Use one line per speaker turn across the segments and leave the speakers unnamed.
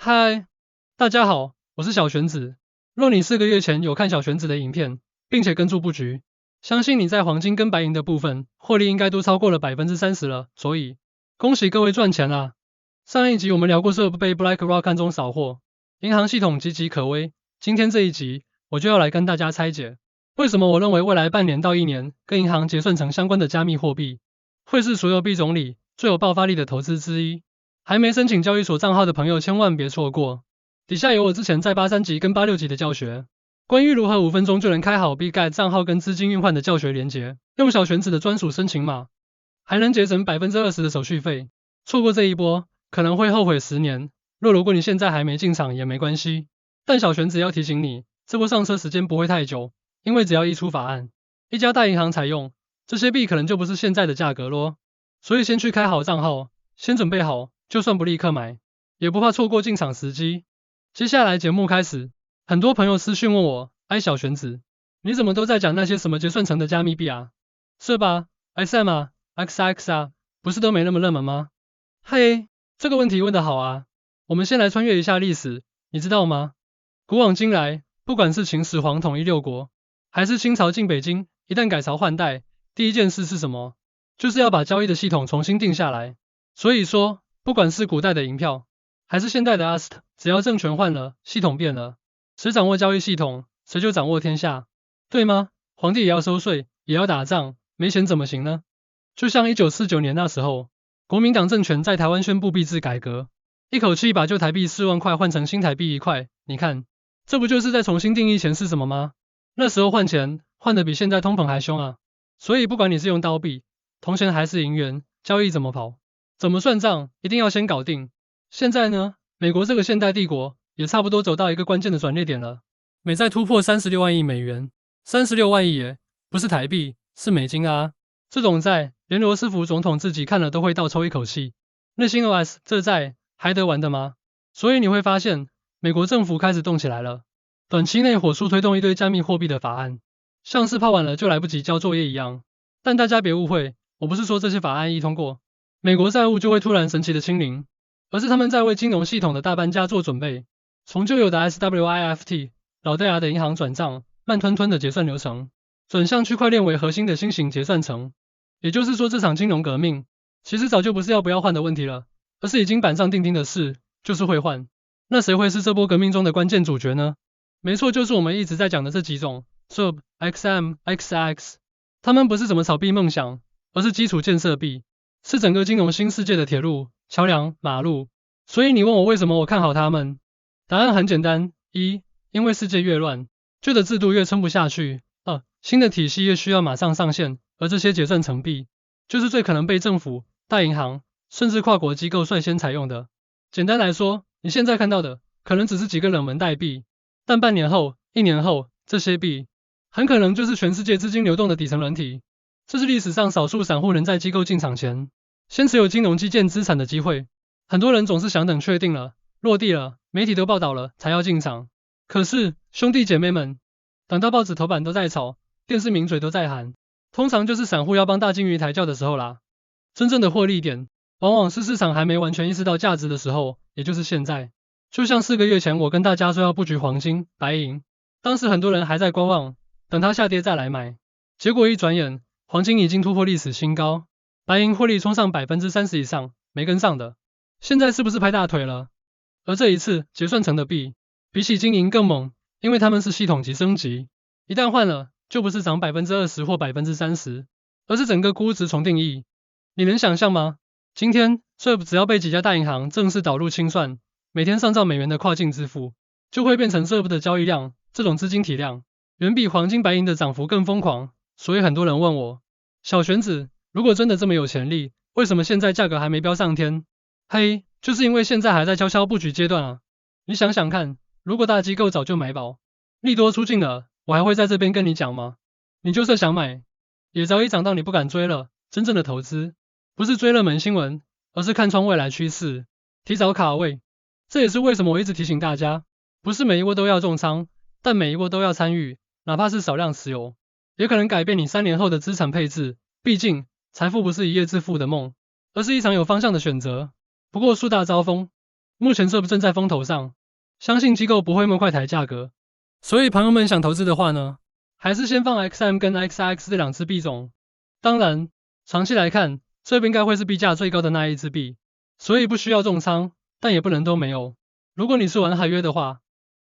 嗨，大家好，我是小玄子。若你4个月前有看小玄子的影片，并且跟注布局，相信你在黄金跟白银的部分获利应该都超过了30%了，所以恭喜各位赚钱啦！上一集我们聊过SERP被 BlackRock 暗中扫货，银行系统岌岌可危。今天这一集我就要来跟大家拆解，为什么我认为未来半年到1年跟银行结算成相关的加密货币，会是所有币种里最有爆发力的投资之一。还没申请交易所账号的朋友千万别错过，底下有我之前在83集跟86集的教学，关于如何5分钟就能开好 Bitget 账号跟资金运换的教学连结，用小玄子的专属申请码，还能节省20%的手续费。错过这一波，可能会后悔10年。如果你现在还没进场也没关系，但小玄子要提醒你，这波上车时间不会太久，因为只要一出法案，一家大银行采用，这些币可能就不是现在的价格咯。所以先去开好账号，先准备好。就算不立刻买，也不怕错过进场时机。接下来节目开始，很多朋友私讯问我，小玄子，你怎么都在讲那些什么结算成的加密币啊？是吧 ？XM 啊 ，XX 啊，不是都没那么热门吗？嘿，这个问题问得好啊。我们先来穿越一下历史，你知道吗？古往今来，不管是秦始皇统一6国，还是清朝进北京，一旦改朝换代，第一件事是什么？就是要把交易的系统重新定下来。所以说，不管是古代的银票，还是现代的 AST， 只要政权换了，系统变了，谁掌握交易系统，谁就掌握天下，对吗？皇帝也要收税，也要打仗，没钱怎么行呢？就像1949年那时候，国民党政权在台湾宣布币制改革，一口气把旧台币4万块换成新台币1块，你看，这不就是在重新定义钱是什么吗？那时候换钱，换得比现在通膨还凶啊！所以不管你是用刀币、铜钱还是银元，交易怎么跑？怎么算账，一定要先搞定。现在呢，美国这个现代帝国也差不多走到一个关键的转捩点了。美债突破36万亿美元，36万亿耶，不是台币，是美金啊！这种债，连罗斯福总统自己看了都会倒抽一口气。内心 OS， 这债还得玩的吗？所以你会发现，美国政府开始动起来了，短期内火速推动一堆加密货币的法案，像是怕晚了就来不及交作业一样。但大家别误会，我不是说这些法案一通过，美国债务就会突然神奇的清零，而是他们在为金融系统的大搬家做准备，从旧有的 SWIFT 老掉牙的银行转账、慢吞吞的结算流程，转向区块链为核心的新型结算层。也就是说，这场金融革命其实早就不是要不要换的问题了，而是已经板上钉钉的事，就是会换。那谁会是这波革命中的关键主角呢？没错，就是我们一直在讲的这几种 SERP、XM、XX， 他们不是什么炒币梦想，而是基础建设币。是整个金融新世界的铁路、桥梁、马路。所以你问我为什么我看好他们？答案很简单：一，因为世界越乱，旧的制度越撑不下去；二，新的体系越需要马上上线，而这些结算成币，就是最可能被政府、大银行，甚至跨国机构率先采用的。简单来说，你现在看到的，可能只是几个冷门代币，但半年后、1年后，这些币，很可能就是全世界资金流动的底层软体。这是历史上少数散户能在机构进场前，先持有金融基建资产的机会。很多人总是想等确定了、落地了、媒体都报道了才要进场。可是，兄弟姐妹们，等到报纸头版都在炒，电视名嘴都在喊，通常就是散户要帮大金鱼抬轿的时候啦。真正的获利点，往往是市场还没完全意识到价值的时候，也就是现在。就像4个月前我跟大家说要布局黄金、白银，当时很多人还在观望，等它下跌再来买。结果一转眼，黄金已经突破历史新高，白银获利冲上30%以上，没跟上的，现在是不是拍大腿了？而这一次结算成的币，比起金银更猛，因为它们是系统级升级，一旦换了，就不是涨20%或30%，而是整个估值重定义。你能想象吗？今天 SERP 只要被几家大银行正式导入清算，每天上兆美元的跨境支付，就会变成 SERP 的交易量，这种资金体量，远比黄金白银的涨幅更疯狂。所以很多人问我，小玄子，如果真的这么有潜力，为什么现在价格还没飙上天？嘿，就是因为现在还在悄悄布局阶段啊。你想想看，如果大机构早就买饱，利多出尽了，我还会在这边跟你讲吗？你就算想买，也早已涨到你不敢追了。真正的投资，不是追热门新闻，而是看穿未来趋势，提早卡位。这也是为什么我一直提醒大家，不是每一波都要重仓，但每一波都要参与，哪怕是少量持有，也可能改变你3年后的资产配置。毕竟，财富不是一夜致富的梦，而是一场有方向的选择。不过树大招风，目前SUP正在风头上，相信机构不会那么快抬价格。所以朋友们想投资的话呢，还是先放 XM 跟 XRX 这两只币种。当然，长期来看，这应该会是币价最高的那一只币，所以不需要重仓，但也不能都没有。如果你是玩海约的话，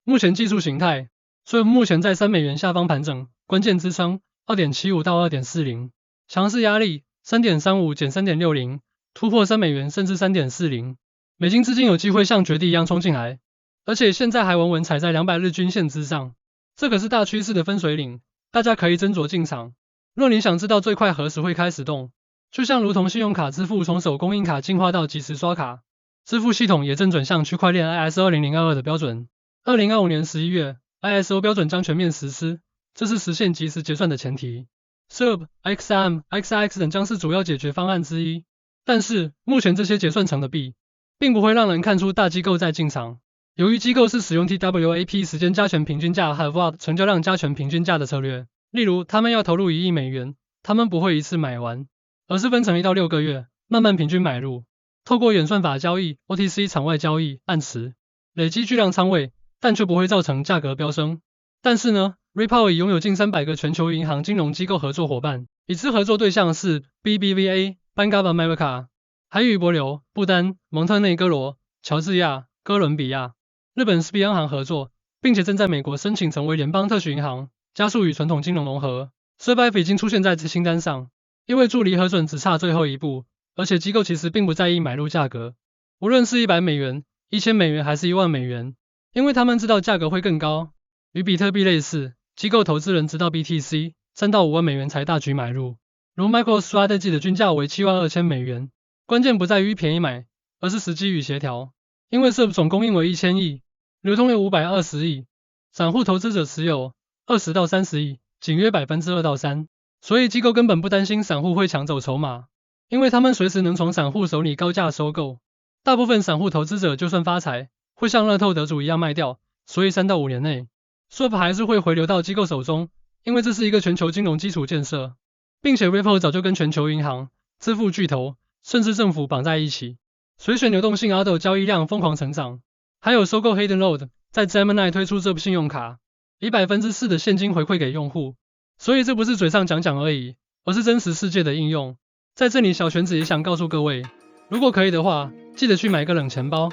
目前技术形态，所以目前在3美元下方盘整，关键支撑 2.75 到 2.40， 强势压力 3.35 减 3.60， 突破3美元甚至 3.40， 美金资金有机会像绝地一样冲进来，而且现在还稳稳踩在200日均线之上，这可是大趋势的分水岭，大家可以斟酌进场。若你想知道最快何时会开始动，就像如同信用卡支付从手工印卡进化到即时刷卡，支付系统也正转向区块链 ISO 20022的标准。2025年11月 ISO 标准将全面实施，这是实现即时结算的前提。SUP、XRM、XRX 等将是主要解决方案之一，但是目前这些结算成的币，并不会让人看出大机构在进场。由于机构是使用 TWAP 时间加权平均价和 VWAP 成交量加权平均价的策略，例如他们要投入1亿美元，他们不会一次买完，而是分成1到6个月，慢慢平均买入，透过演算法交易、OTC 场外交易、暗池，累积巨量仓位，但却不会造成价格飙升。但是呢 ，Ripple 已拥有近300个全球银行金融机构合作伙伴，已知合作对象是 BBVA、Bank of America， 还与帛琉、不丹、蒙特内哥罗、乔治亚、哥伦比亚、日本 SB 央行合作，并且正在美国申请成为联邦特许银行，加速与传统金融融合。SUP 已经出现在这清单上，因为助理核准只差最后一步，而且机构其实并不在意买入价格，无论是100美元、1000美元还是1万美元，因为他们知道价格会更高。与比特币类似，机构投资人直到 BTC 3到5万美元才大举买入，如 MicroStrategy 的均价为72000美元。关键不在于便宜买，而是时机与协调。因为 SUP 总供应为1000亿，流通有520亿，散户投资者持有20到30亿，仅约 2% 到 3%， 所以机构根本不担心散户会抢走筹码，因为他们随时能从散户手里高价收购。大部分散户投资者就算发财，会像乐透得主一样卖掉，所以3到5年内 SUP 还是会回流到机构手中，因为这是一个全球金融基础建设，并且 Ripple 早就跟全球银行、支付巨头，甚至政府绑在一起。随选流动性 ADO 交易量疯狂成长，还有收购 Hidden Road 在 Gemini 推出SUP 信用卡，以 4% 的现金回馈给用户，所以这不是嘴上讲讲而已，而是真实世界的应用。在这里小玄子也想告诉各位，如果可以的话，记得去买个冷钱包，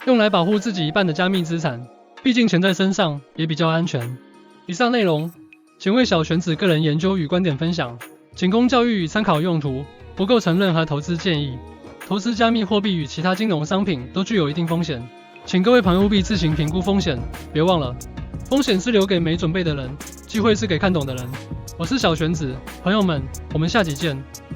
用来保护自己一半的加密资产，毕竟钱在身上也比较安全。以上内容仅为小玄子个人研究与观点分享，仅供教育与参考用途，不构成任何投资建议。投资加密货币与其他金融商品都具有一定风险，请各位朋友务必自行评估风险，别忘了，风险是留给没准备的人，机会是给看懂的人。我是小玄子，朋友们，我们下集见。